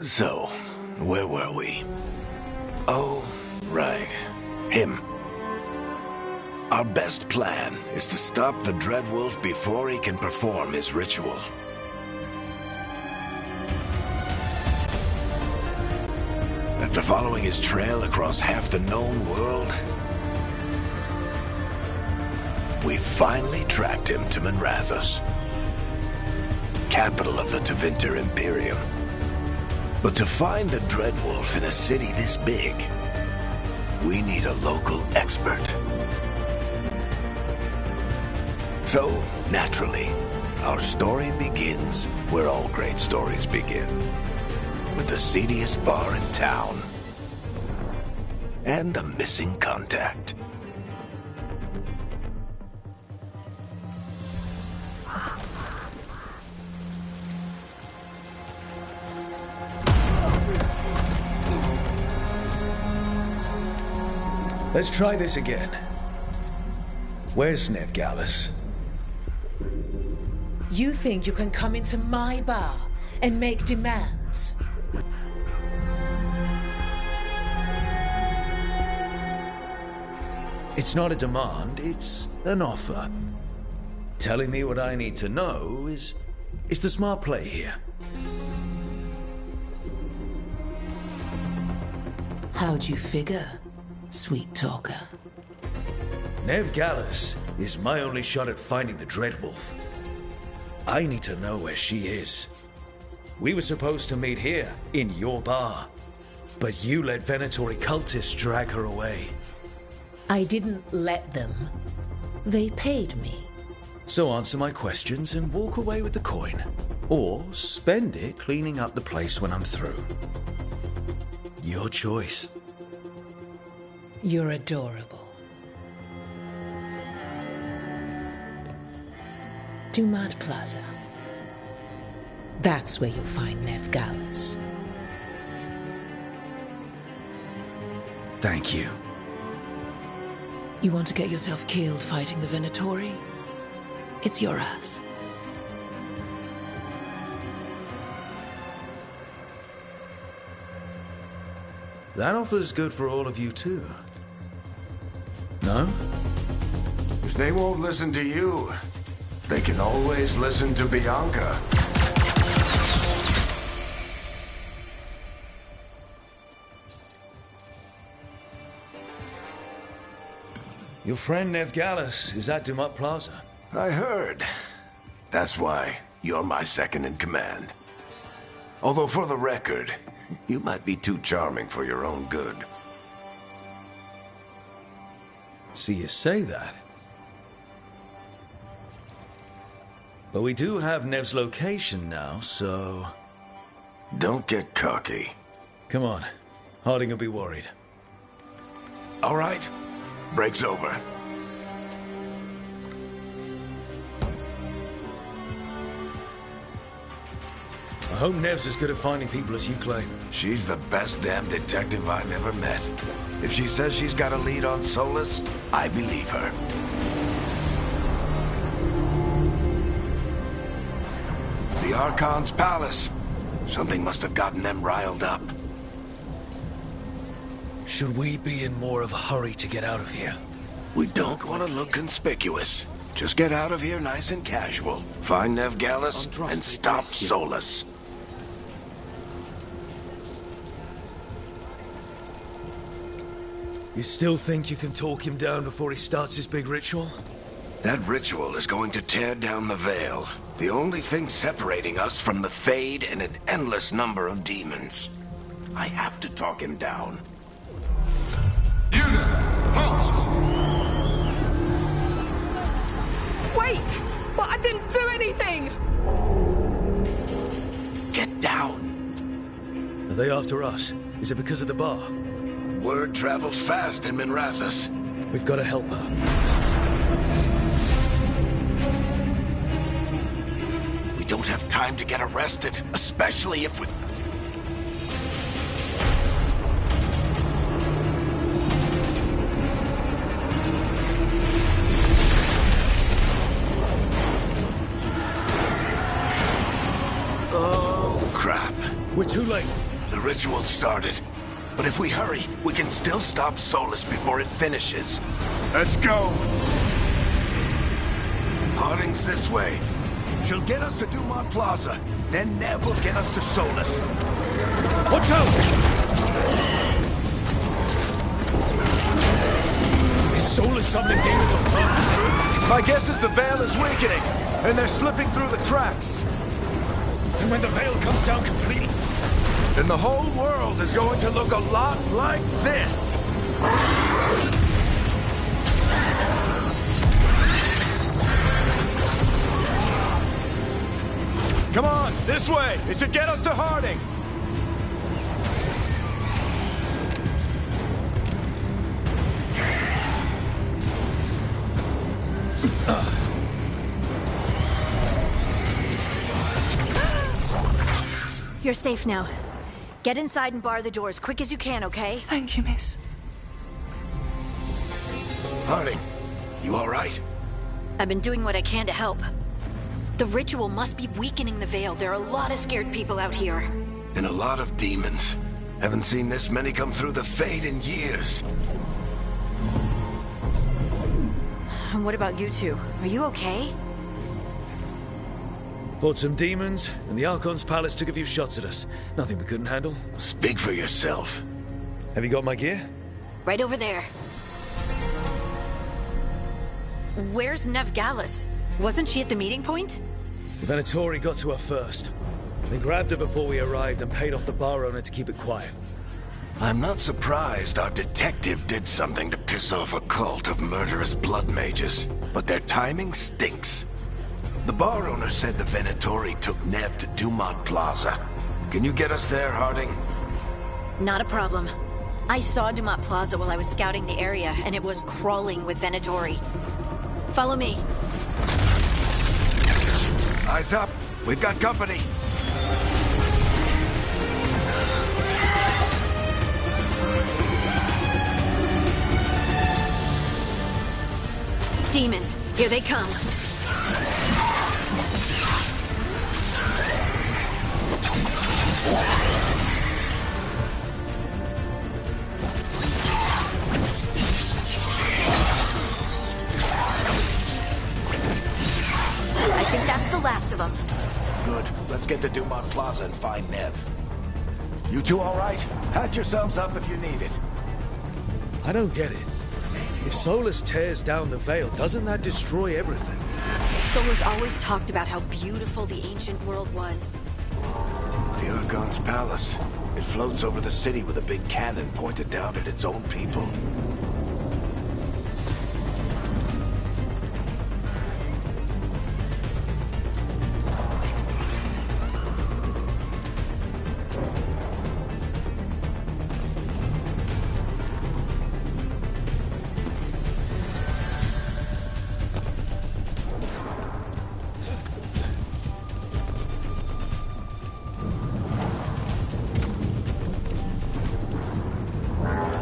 So, where were we? Oh, right. Him. Our best plan is to stop the Dreadwolf before he can perform his ritual. After following his trail across half the known world, we finally tracked him to Minrathous, capital of the Tevinter Imperium. But to find the Dreadwolf in a city this big, we need a local expert. So, naturally, our story begins where all great stories begin. With the seediest bar in town. And a missing contact. Let's try this again. Where's Veilguard? You think you can come into my bar and make demands? It's not a demand, it's an offer. Telling me what I need to know is the smart play here. How'd you figure, sweet talker? Veilguard is my only shot at finding the Dreadwolf. I need to know where she is. We were supposed to meet here, in your bar. But you let Venatori cultists drag her away. I didn't let them. They paid me. So answer my questions and walk away with the coin. Or spend it cleaning up the place when I'm through. Your choice. You're adorable. Dumat Plaza. That's where you'll find Veilguard. Thank you. You want to get yourself killed fighting the Venatori? It's your ass. That offer's good for all of you too. No? If they won't listen to you, they can always listen to Bianca. Your friend Veilguard is at Dumat Plaza. I heard. That's why you're my second in command. Although for the record, you might be too charming for your own good. See, you say that. But we do have Nev's location now, so... Don't get cocky. Come on. Harding will be worried. All right. Break's over. I hope Nev's as good at finding people as you claim. She's the best damn detective I've ever met. If she says she's got a lead on Solus, I believe her. The Archon's palace. Something must have gotten them riled up. Should we be in more of a hurry to get out of here? We don't want to look conspicuous. Just get out of here nice and casual. Find Veilguard and stop Solus. You still think you can talk him down before he starts his big ritual? That ritual is going to tear down the Veil. The only thing separating us from the Fade and an endless number of demons. I have to talk him down. Unit, halt! Wait! But I didn't do anything! Get down. Are they after us? Is it because of the bar? Word travels fast in Minrathous. We've got to help her. We don't have time to get arrested, especially if we... Oh, crap. We're too late. The ritual started. But if we hurry, we can still stop Solus before it finishes. Let's go! Harding's this way. She'll get us to Dumont Plaza. Then Nev will get us to Solus. Watch out! Is Solus summoning demons on purpose? My guess is the Veil is weakening, and they're slipping through the cracks. And when the Veil comes down completely, then the whole world is going to look a lot like this. Come on, this way! It should get us to Harding! You're safe now. Get inside and bar the doors quick as you can, okay? Thank you, miss. Harding, you all right? I've been doing what I can to help. The ritual must be weakening the Veil. There are a lot of scared people out here. And a lot of demons. Haven't seen this many come through the Fade in years. And what about you two? Are you okay? fought some demons, and the Archon's palace took a few shots at us. Nothing we couldn't handle. Speak for yourself. Have you got my gear? Right over there. Where's Nev Gallus? Wasn't she at the meeting point? The Venatori got to her first. They grabbed her before we arrived and paid off the bar owner to keep it quiet. I'm not surprised our detective did something to piss off a cult of murderous blood mages, but their timing stinks. The bar owner said the Venatori took Nev to Dumont Plaza. Can you get us there, Harding? Not a problem. I saw Dumont Plaza while I was scouting the area, and it was crawling with Venatori. Follow me. Eyes up. We've got company. Demons, here they come. I think that's the last of them. Good. Let's get to Dumont Plaza and find Nev. You two all right? Patch yourselves up if you need it. I don't get it. If Solus tears down the Veil, doesn't that destroy everything? Solus always talked about how beautiful the ancient world was. The Archon's palace. It floats over the city with a big cannon pointed down at its own people.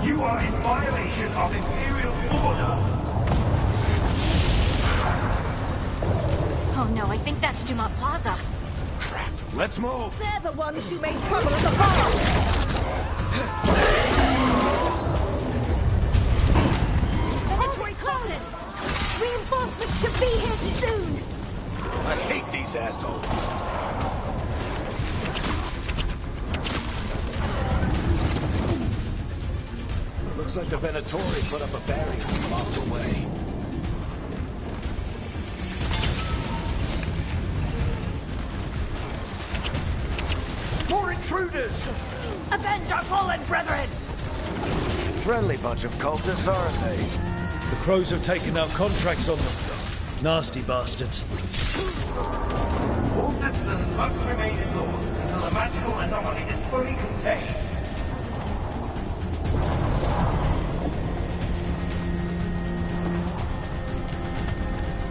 You are in violation of Imperial order. Oh no, I think that's Dumont Plaza. Crap. Let's move. They're the ones who made trouble at the bar. Venatori cultists! Reinforcements should be here soon. I hate these assholes. Looks like the Venatori put up a barrier and blocked the way. More intruders! Avenge our fallen brethren. Friendly bunch of cultists, aren't they? The Crows have taken out contracts on them. Nasty bastards. All citizens must remain indoors until the magical anomaly is fully contained.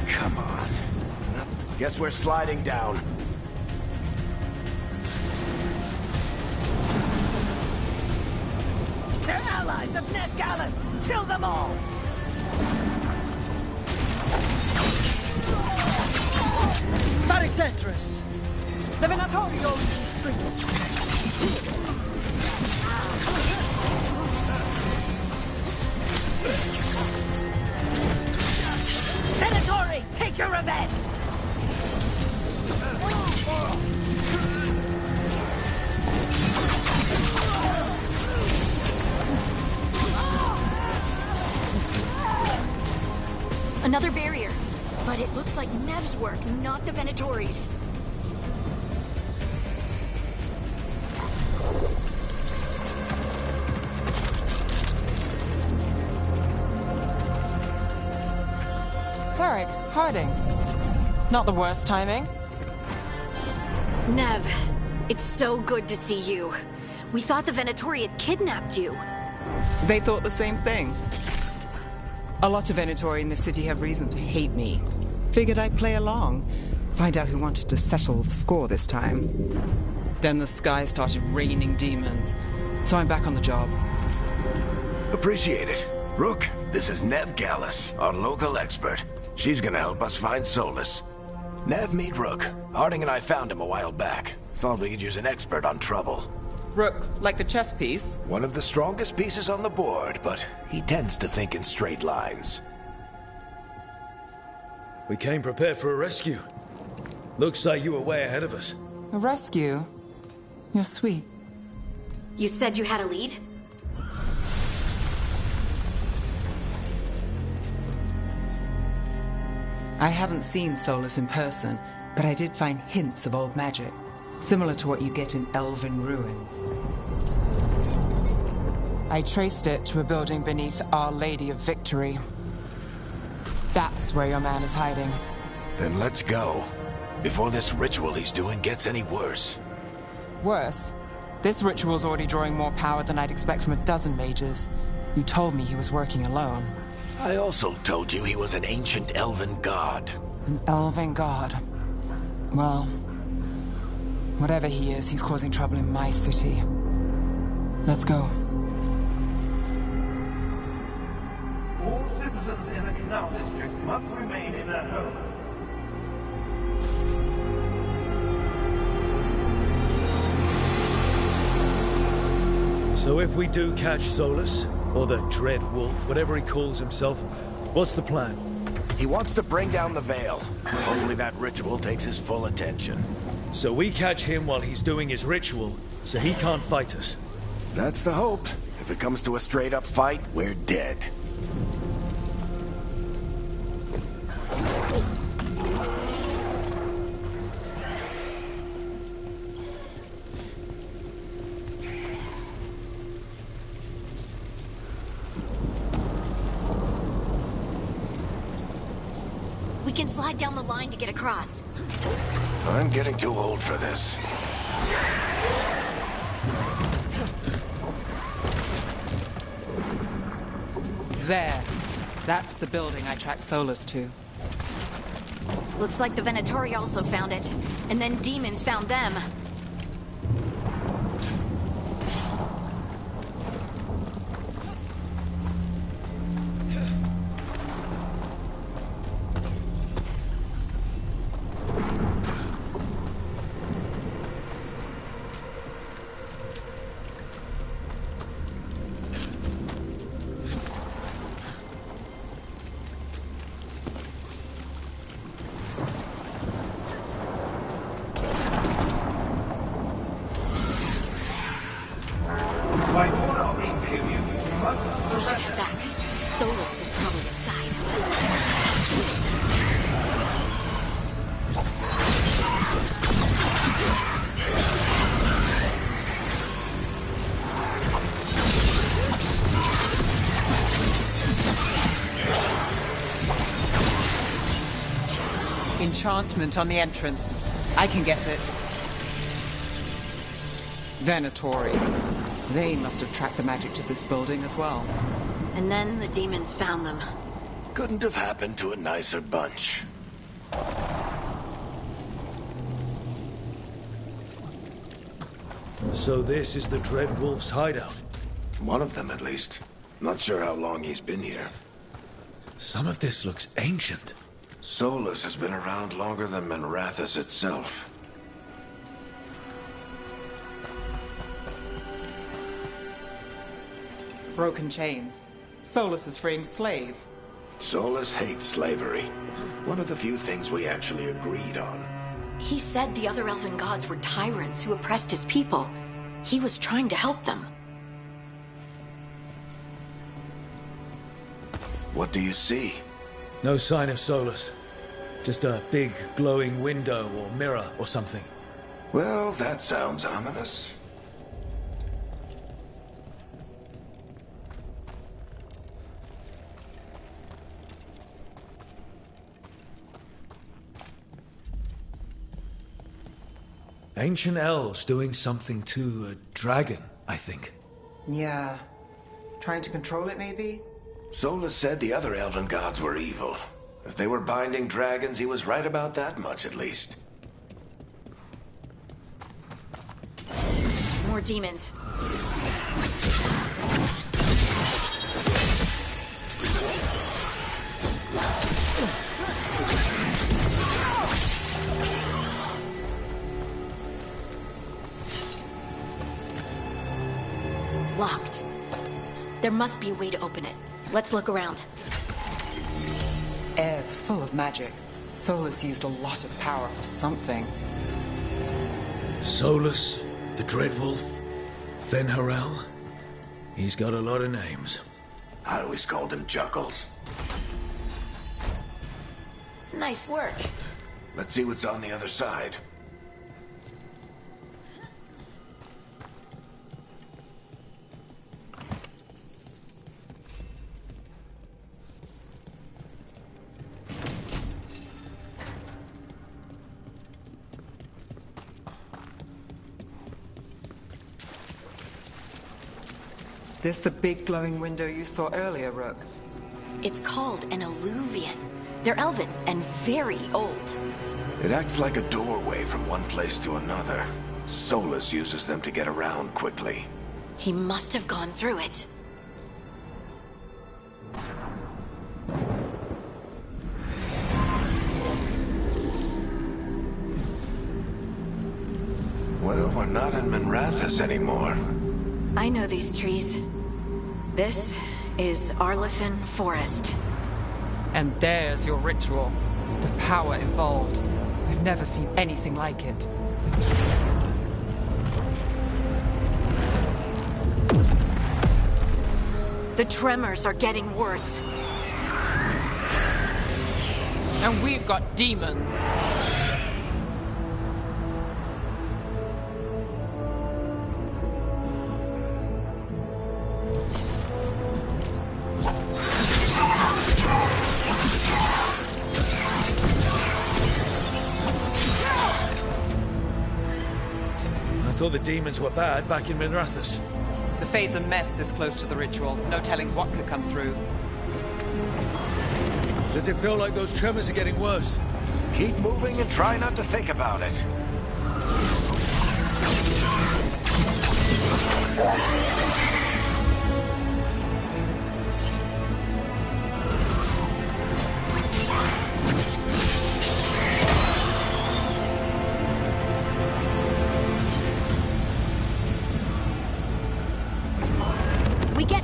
Come on. Guess we're sliding down. They're allies of Ned Gallus. Kill them all. Very dangerous. The Venatori own these streets. Another barrier. But it looks like Nev's work, not the Venatori's. Varric, Harding. Not the worst timing. Nev, it's so good to see you. We thought the Venatori had kidnapped you. They thought the same thing. A lot of Venatori in the city have reason to hate me. Figured I'd play along. Find out who wanted to settle the score this time. Then the sky started raining demons. So I'm back on the job. Appreciate it. Rook, this is Nev Gallus, our local expert. She's gonna help us find Solus. Nev, meet Rook. Harding and I found him a while back. Thought we could use an expert on trouble. Rook, like the chess piece? One of the strongest pieces on the board, but he tends to think in straight lines. We came prepared for a rescue. Looks like you were way ahead of us. A rescue? You're sweet. You said you had a lead? I haven't seen Solus in person, but I did find hints of old magic, similar to what you get in elven ruins. I traced it to a building beneath Our Lady of Victory. That's where your man is hiding. Then let's go. Before this ritual he's doing gets any worse. Worse, this ritual's already drawing more power than I'd expect from a dozen mages. You told me he was working alone. I also told you he was an ancient elven god. An elven god. Well, whatever he is, he's causing trouble in my city. Let's go. All citizens in the canal district must remain in their homes. So if we do catch Solus, or the Dread Wolf, whatever he calls himself, what's the plan? He wants to bring down the Veil. Hopefully that ritual takes his full attention. So we catch him while he's doing his ritual, so he can't fight us. That's the hope. If it comes to a straight-up fight, we're dead. We can slide down the line to get across. I'm getting too old for this. There. That's the building I tracked Solus to. Looks like the Venatori also found it. And then demons found them. By order of the Imperium, you must We should surrender. head back. Solus is probably inside. Enchantment on the entrance. I can get it. Venatori. They must have tracked the magic to this building as well. And then the demons found them. Couldn't have happened to a nicer bunch. So this is the Dread Wolf's hideout. One of them, at least. Not sure how long he's been here. Some of this looks ancient. Solus has been around longer than Manrathus itself. Broken chains. Solus is freeing slaves. Solus hates slavery. One of the few things we actually agreed on. He said the other elven gods were tyrants who oppressed his people. He was trying to help them. What do you see? No sign of Solus. Just a big glowing window or mirror or something. Well, that sounds ominous. Ancient elves doing something to a dragon, I think. Yeah. Trying to control it, maybe? Solus said the other elven gods were evil. If they were binding dragons, he was right about that much, at least. More demons. Locked. There must be a way to open it. Let's look around. Air's full of magic. Solus used a lot of power for something. Solus, the Dreadwolf, Fen'Harel. He's got a lot of names. I always called him Juggles. Nice work. Let's see what's on the other side. This the big glowing window you saw earlier, Rook? It's called an alluvian. They're elven and very old. It acts like a doorway from one place to another. Solus uses them to get around quickly. He must have gone through it. Well, we're not in Minrathous anymore. I know these trees. This is Arlethan Forest. And there's your ritual. The power involved. I've never seen anything like it. The tremors are getting worse. And we've got demons. I thought the demons were bad back in Minrathous. The Fade's a mess this close to the ritual. No telling what could come through. Does it feel like those tremors are getting worse? Keep moving and try not to think about it.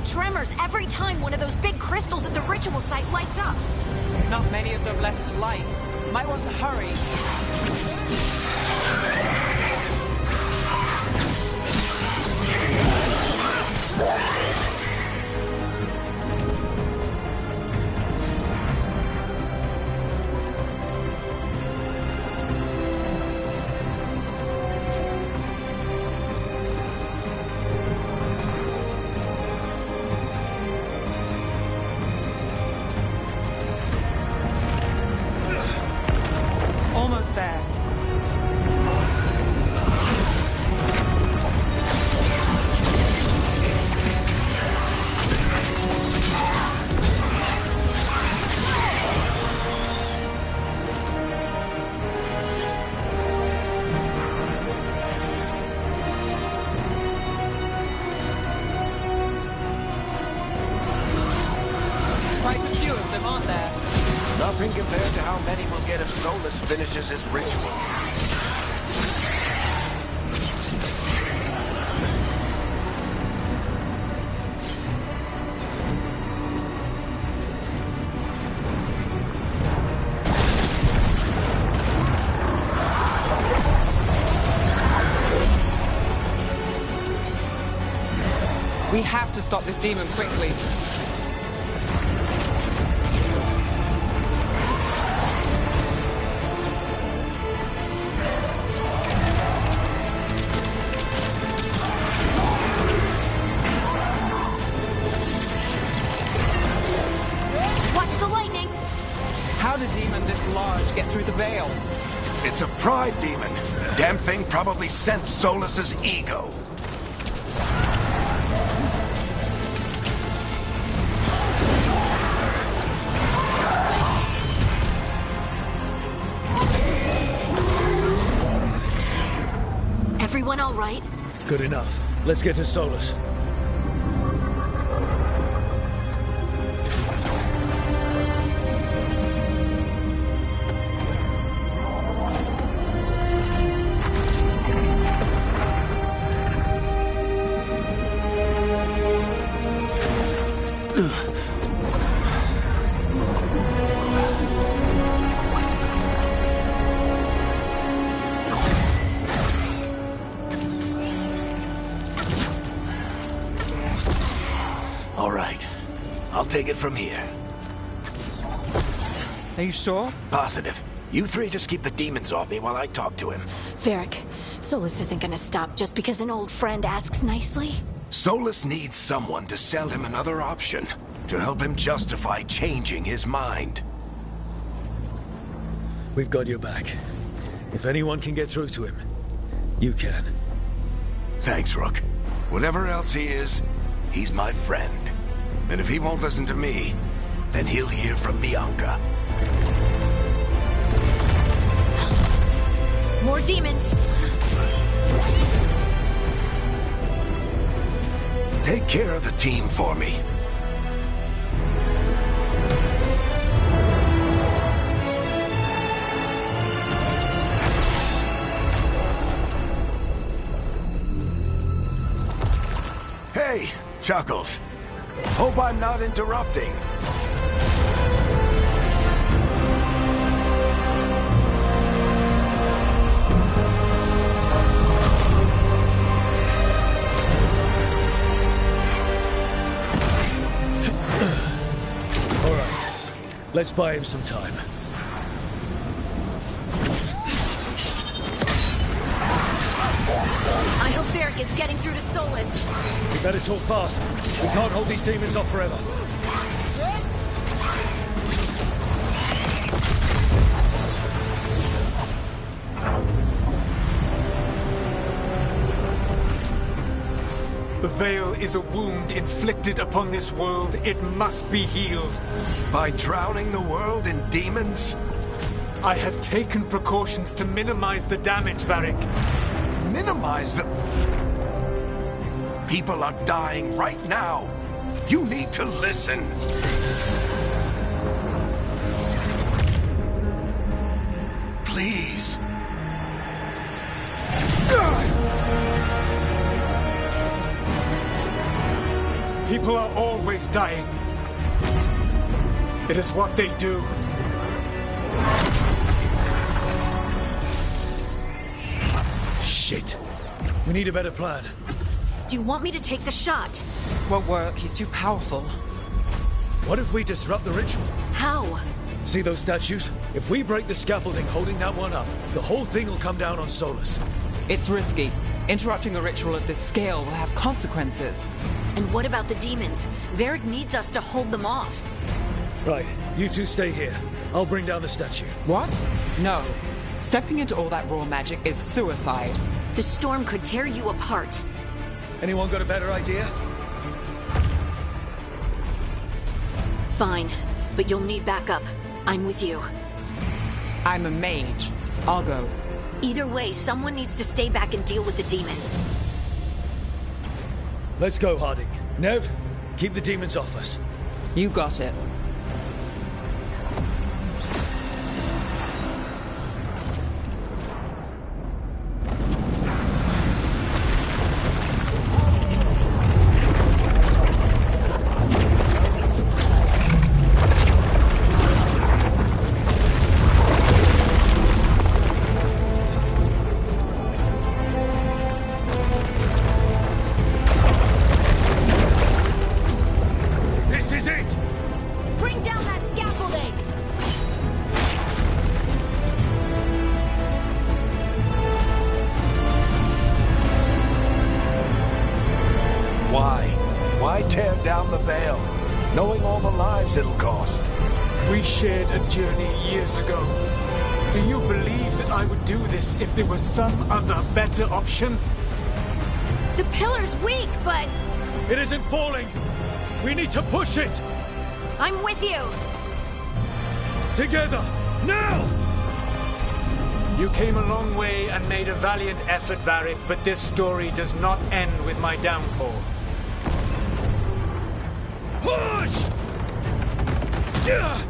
Tremors every time one of those big crystals at the ritual site lights up. Not many of them left to light. Might want to hurry. Almost there. Quite a few of them, aren't there? Nothing compared to how many we'll get if Solus finishes his ritual. We have to stop this demon quickly. How'd a demon this large get through the veil? It's a pride demon. Damn thing probably sensed Solus's ego. Everyone all right? Good enough. Let's get to Solus. All right. I'll take it from here. Are you sure? Positive. You three just keep the demons off me while I talk to him. Varric, Solus isn't gonna stop just because an old friend asks nicely. Solus needs someone to sell him another option, to help him justify changing his mind. We've got your back. If anyone can get through to him, you can. Thanks, Rook. Whatever else he is, he's my friend. And if he won't listen to me, then he'll hear from Bianca. More demons! Take care of the team for me. Hey, Chuckles. Hope I'm not interrupting. All right. Let's buy him some time. I hope Varric is getting through to Solus. We better talk fast. We can't hold these demons off forever. The Veil is a wound inflicted upon this world. It must be healed. By drowning the world in demons? I have taken precautions to minimize the damage, Varric. Minimize the... People are dying right now. You need to listen. Please. People are always dying. It is what they do. Shit. We need a better plan. Do you want me to take the shot? Won't work. He's too powerful. What if we disrupt the ritual? How? See those statues? If we break the scaffolding holding that one up, the whole thing will come down on Solus. It's risky. Interrupting a ritual of this scale will have consequences. And what about the demons? Varric needs us to hold them off. Right, you two stay here. I'll bring down the statue. What? No. Stepping into all that raw magic is suicide. The storm could tear you apart. Anyone got a better idea? Fine, but you'll need backup. I'm with you. I'm a mage. I'll go. Either way, someone needs to stay back and deal with the demons. Let's go, Harding. Nev, keep the demons off us. You got it. Why tear down the Veil, knowing all the lives it'll cost? We shared a journey years ago. Do you believe that I would do this if there was some other better option? The pillar's weak, but It isn't falling! We need to push it! I'm with you! Together! Now! You came a long way and made a valiant effort, Varric, but this story does not end with my downfall. Push! Yeah!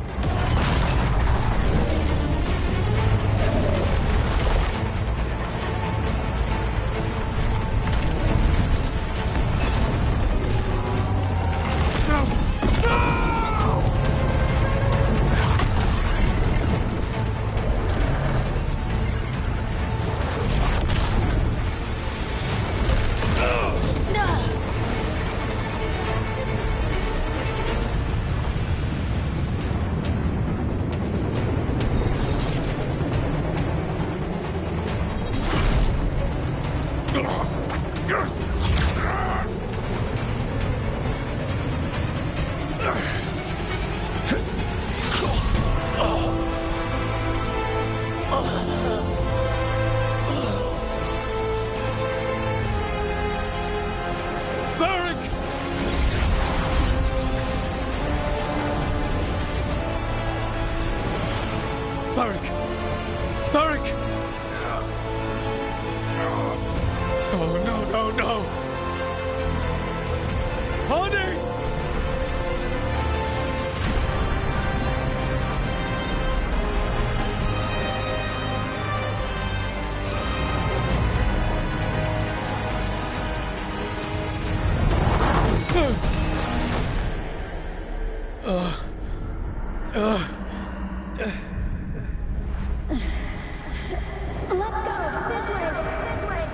Let's go! This way! This way!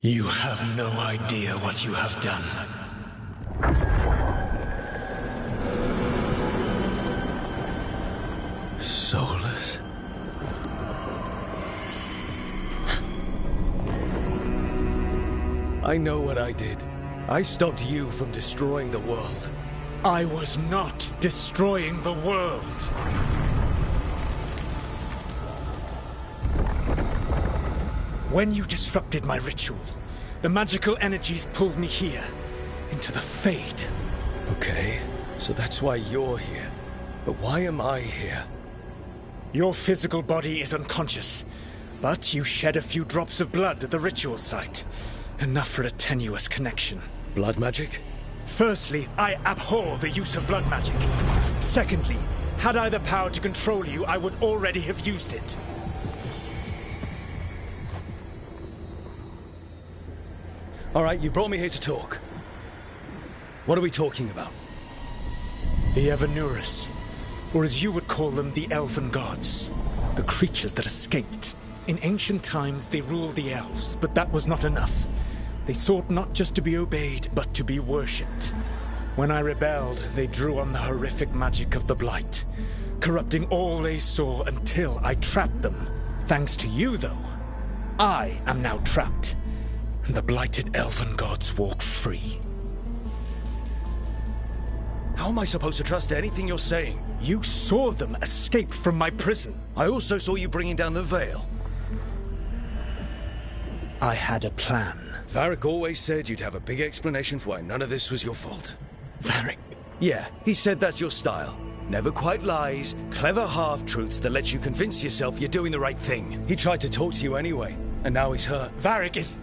You have no idea what you have done. Soulless? I know what I did. I stopped you from destroying the world. I was not destroying the world. When you disrupted my ritual, the magical energies pulled me here, into the Fade. Okay, so that's why you're here. But why am I here? Your physical body is unconscious, but you shed a few drops of blood at the ritual site. Enough for a tenuous connection. Blood magic? Firstly, I abhor the use of blood magic. Secondly, had I the power to control you, I would already have used it. All right, you brought me here to talk. What are we talking about? The Evanurus, or as you would call them, the Elven Gods. The creatures that escaped. In ancient times, they ruled the elves, but that was not enough. They sought not just to be obeyed, but to be worshipped. When I rebelled, they drew on the horrific magic of the Blight, corrupting all they saw until I trapped them. Thanks to you, though, I am now trapped. And the blighted Elven Gods walk free. How am I supposed to trust anything you're saying? You saw them escape from my prison. I also saw you bringing down the Veil. I had a plan. Varric always said you'd have a big explanation for why none of this was your fault. Varric? Yeah, he said that's your style. Never quite lies, clever half-truths that let you convince yourself you're doing the right thing. He tried to talk to you anyway, and now he's hurt. Varric is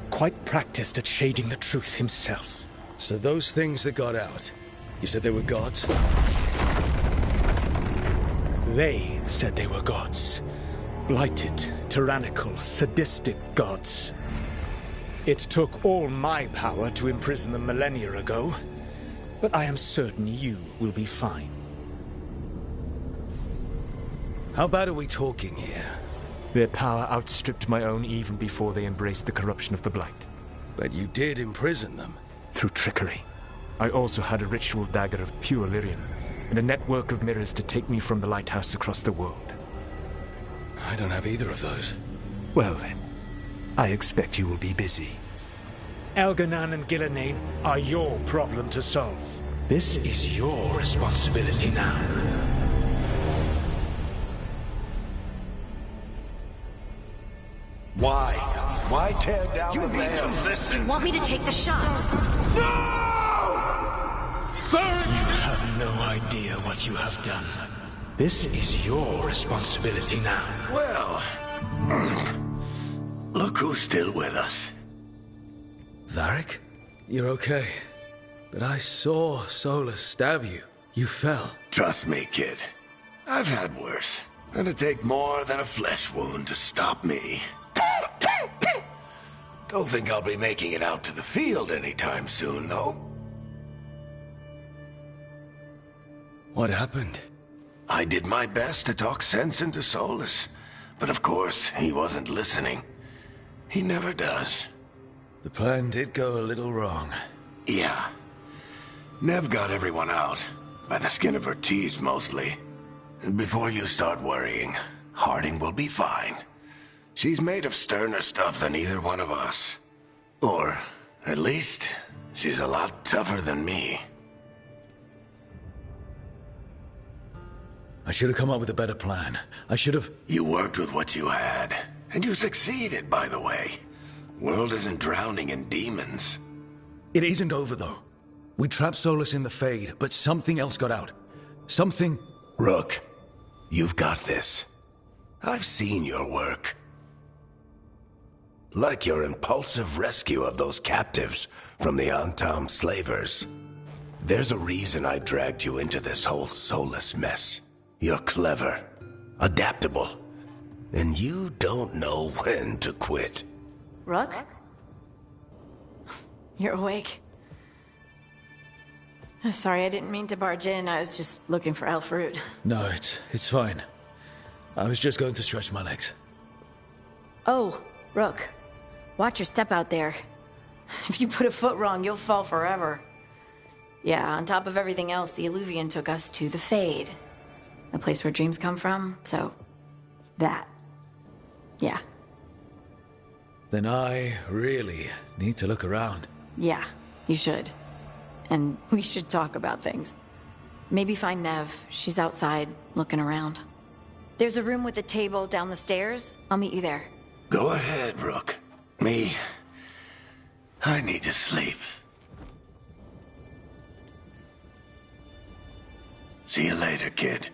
quite practiced at shading the truth himself. So those things that got out, You said they were gods? They said they were gods. Blighted, tyrannical, sadistic gods. It took all my power to imprison them millennia ago, but I am certain you will be fine. How bad are we talking here? Their power outstripped my own even before they embraced the corruption of the Blight. But you did imprison them. Through trickery. I also had a ritual dagger of pure lyrium, and a network of mirrors to take me from the lighthouse across the world. I don't have either of those. Well then, I expect you will be busy. Elganan and Gillenane are your problem to solve. This is your responsibility now. Why? Why tear down You the need to veil? listen. Want me to take the shot? You have no idea what you have done. This is your responsibility now. Well, look who's still with us. Varric? You're okay. But I saw Solus stab you. You fell. Trust me, kid. I've had worse. It'd take more than a flesh wound to stop me. Don't think I'll be making it out to the field anytime soon, though. What happened? I did my best to talk sense into Solus, but of course, he wasn't listening. He never does. The plan did go a little wrong. Yeah. Nev got everyone out, by the skin of her teeth mostly. Before you start worrying, Harding will be fine. She's made of sterner stuff than either one of us. Or, at least, she's a lot tougher than me. I should have come up with a better plan. I should have... You worked with what you had, and you succeeded, by the way. World isn't drowning in demons. It isn't over, though. We trapped Solus in the Fade, but something else got out. Something... Rook, you've got this. I've seen your work. Like your impulsive rescue of those captives from the Antam slavers. There's a reason I dragged you into this whole Solus mess. You're clever, adaptable, and you don't know when to quit. Rook? You're awake. Sorry, I didn't mean to barge in. I was just looking for Alfruit. No, it's fine. I was just going to stretch my legs. Oh, Rook. Watch your step out there. If you put a foot wrong, you'll fall forever. Yeah, on top of everything else, the Illuvian took us to the Fade. The place where dreams come from, so... that. Yeah. Then I really need to look around. Yeah, you should. And we should talk about things. Maybe find Nev. She's outside, looking around. There's a room with a table down the stairs. I'll meet you there. Go ahead, Rook. Me, I need to sleep. See you later, kid.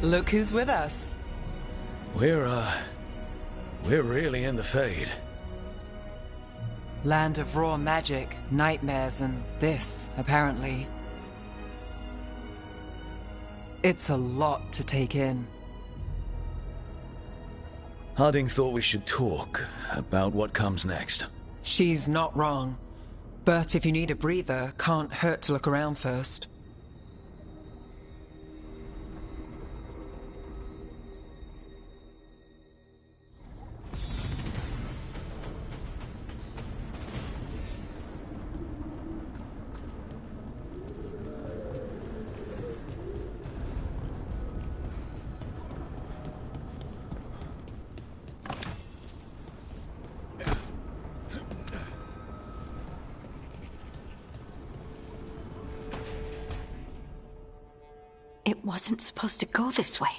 Look who's with us. We're really in the Fade. Land of raw magic, nightmares, and this, apparently. It's a lot to take in. Harding thought we should talk about what comes next. She's not wrong. But if you need a breather, can't hurt to look around first. It wasn't supposed to go this way.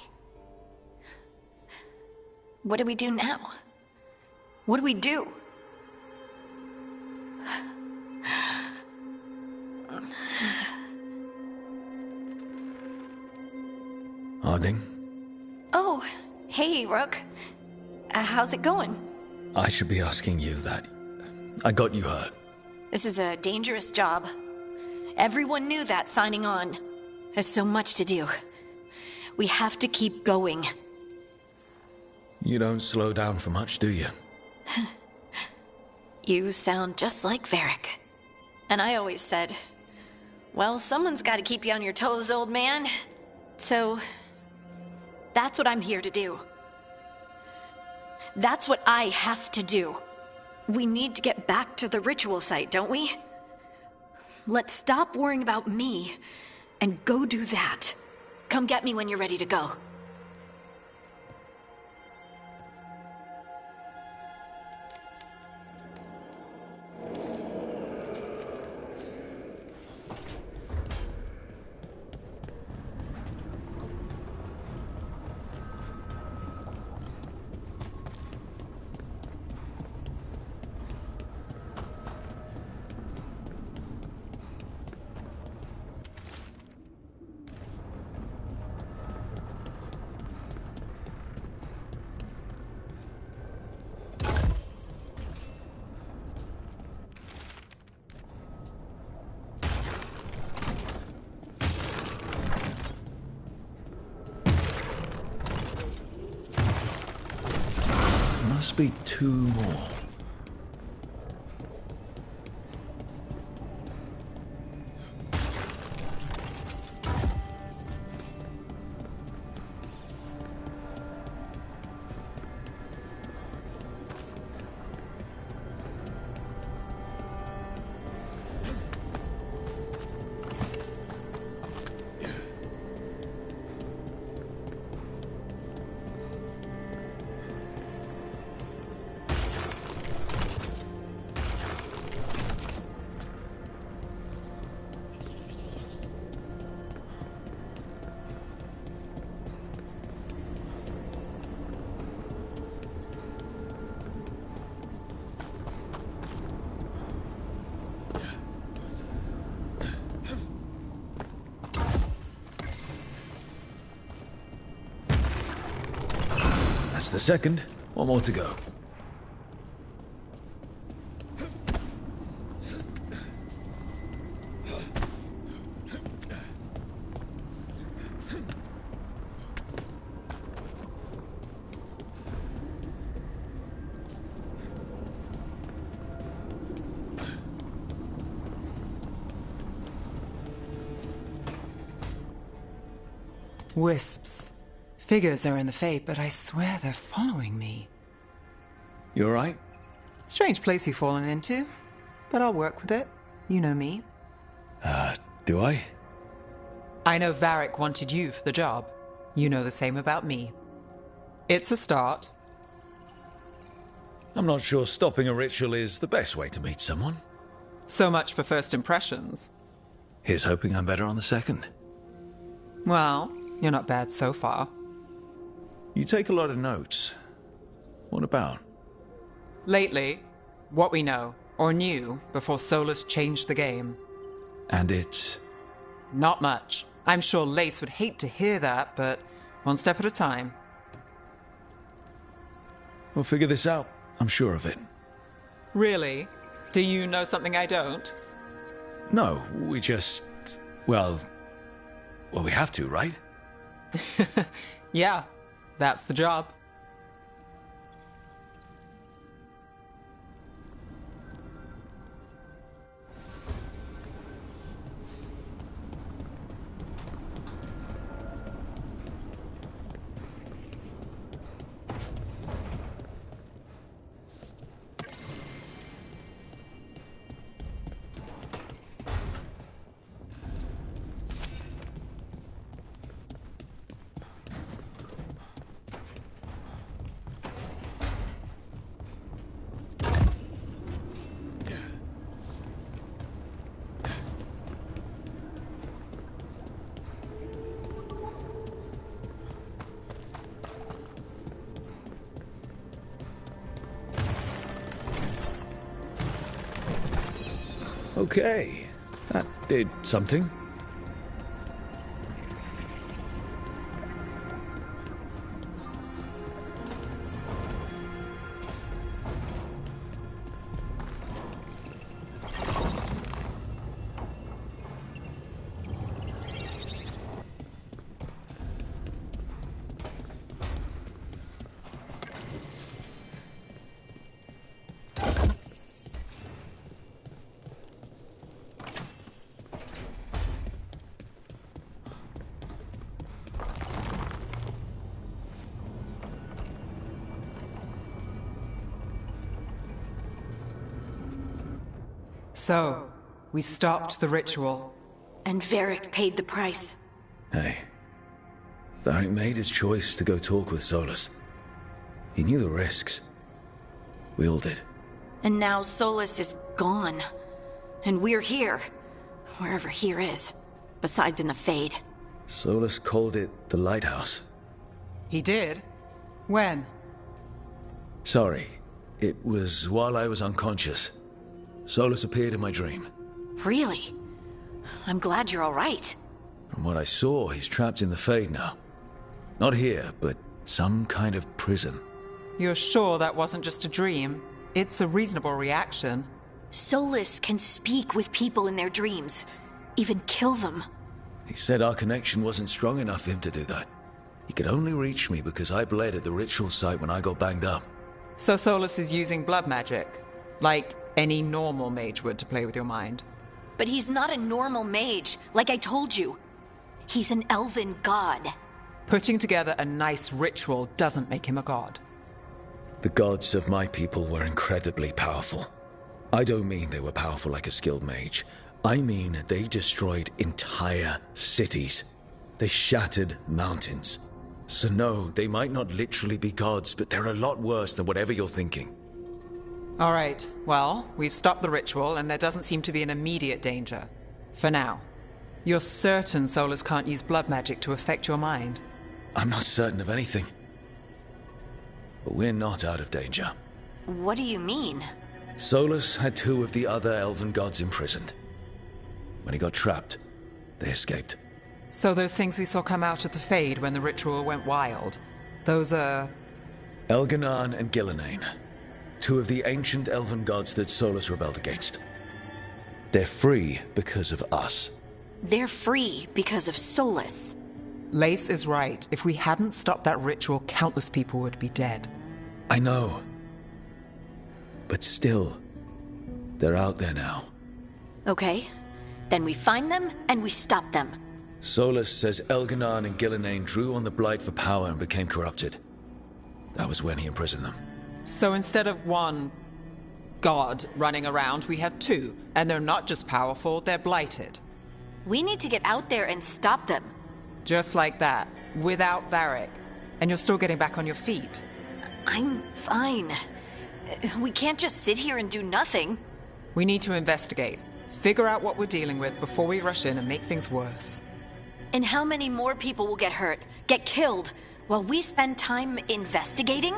What do we do now? What do we do? Harding? Oh, hey, Rook. How's it going? I should be asking you that. I got you hurt. This is a dangerous job. Everyone knew that signing on. There's so much to do. We have to keep going. You don't slow down for much, do you? You sound just like Varric. And I always said, well, someone's got to keep you on your toes, old man. So, that's what I'm here to do. That's what I have to do. We need to get back to the ritual site, don't we? Let's stop worrying about me and go do that. Come get me when you're ready to go. Must be two more. That's the second. One more to go. Wisps. Figures are in the fate, but I swear they're following me. You alright? Strange place you've fallen into, but I'll work with it. You know me. Do I? I know Varric wanted you for the job. You know the same about me. It's a start. I'm not sure stopping a ritual is the best way to meet someone. So much for first impressions. Here's hoping I'm better on the second. Well, you're not bad so far. You take a lot of notes. What about? Lately, what we know, or knew, before Solus changed the game. And it's... Not much. I'm sure Lace would hate to hear that, but one step at a time. We'll figure this out. I'm sure of it. Really? Do you know something I don't? No, we just... Well, we have to, right? Yeah, that's the job. Okay, that did something. So, we stopped the ritual. And Varric paid the price. Hey, Varric made his choice to go talk with Solus. He knew the risks. We all did. And now Solus is gone. And we're here. Wherever here is. Besides in the Fade. Solus called it the Lighthouse. He did? When? Sorry, it was while I was unconscious. Solus appeared in my dream. Really? I'm glad you're all right. From what I saw, he's trapped in the Fade now. Not here, but some kind of prison. You're sure that wasn't just a dream? It's a reasonable reaction. Solus can speak with people in their dreams. Even kill them. He said our connection wasn't strong enough for him to do that. He could only reach me because I bled at the ritual site when I got banged up. So Solus is using blood magic? Like any normal mage would to play with your mind? But he's not a normal mage, like I told you. He's an elven god. Putting together a nice ritual doesn't make him a god. The gods of my people were incredibly powerful. I don't mean they were powerful like a skilled mage. I mean they destroyed entire cities. They shattered mountains. So no, they might not literally be gods, but they're a lot worse than whatever you're thinking. All right, well, we've stopped the ritual and there doesn't seem to be an immediate danger. For now. You're certain Solus can't use blood magic to affect your mind? I'm not certain of anything. But we're not out of danger. What do you mean? Solus had 2 of the other elven gods imprisoned. When he got trapped, they escaped. So those things we saw come out of the Fade when the ritual went wild, those are... Elganan and Gillenane. 2 of the ancient elven gods that Solus rebelled against. They're free because of us. They're free because of Solus. Lace is right. If we hadn't stopped that ritual, countless people would be dead. I know. But still, they're out there now. Okay. Then we find them and we stop them. Solus says Elganan and Gillenane drew on the Blight for power and became corrupted. That was when he imprisoned them. So instead of 1 god running around, we have 2. And they're not just powerful, they're blighted. We need to get out there and stop them. Just like that, without Varric. And you're still getting back on your feet. I'm fine. We can't just sit here and do nothing. We need to investigate. Figure out what we're dealing with before we rush in and make things worse. And how many more people will get hurt, get killed, while we spend time investigating?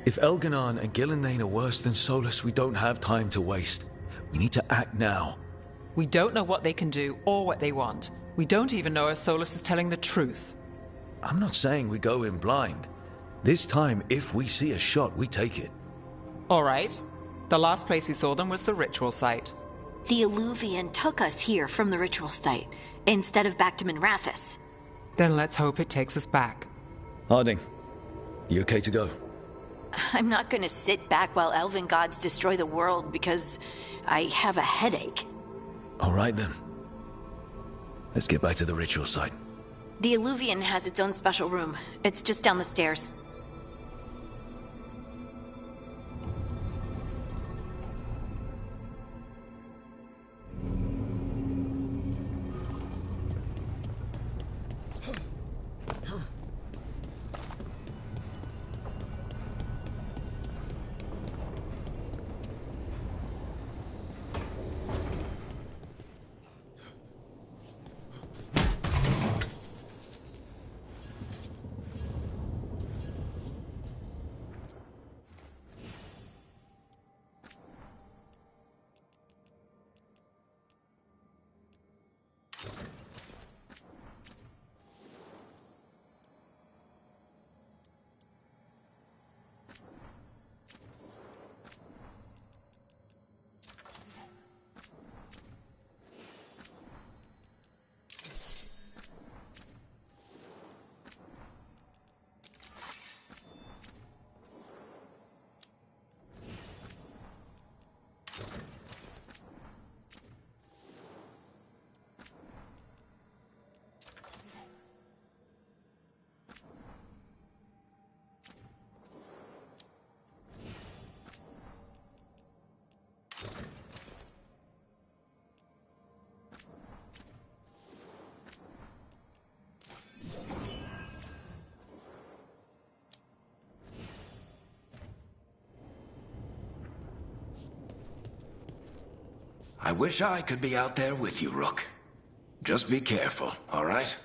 If Elganan and Gillenane are worse than Solus, we don't have time to waste. We need to act now. We don't know what they can do or what they want. We don't even know if Solus is telling the truth. I'm not saying we go in blind. This time, if we see a shot, we take it. All right. The last place we saw them was the ritual site. The Illuvian took us here from the ritual site, instead of back to Minrathous. Then let's hope it takes us back. Harding, you okay to go? I'm not gonna sit back while elven gods destroy the world because I have a headache. All right then. Let's get back to the ritual site. The Illuvian has its own special room. It's just down the stairs. I wish I could be out there with you, Rook. Just be careful, all right?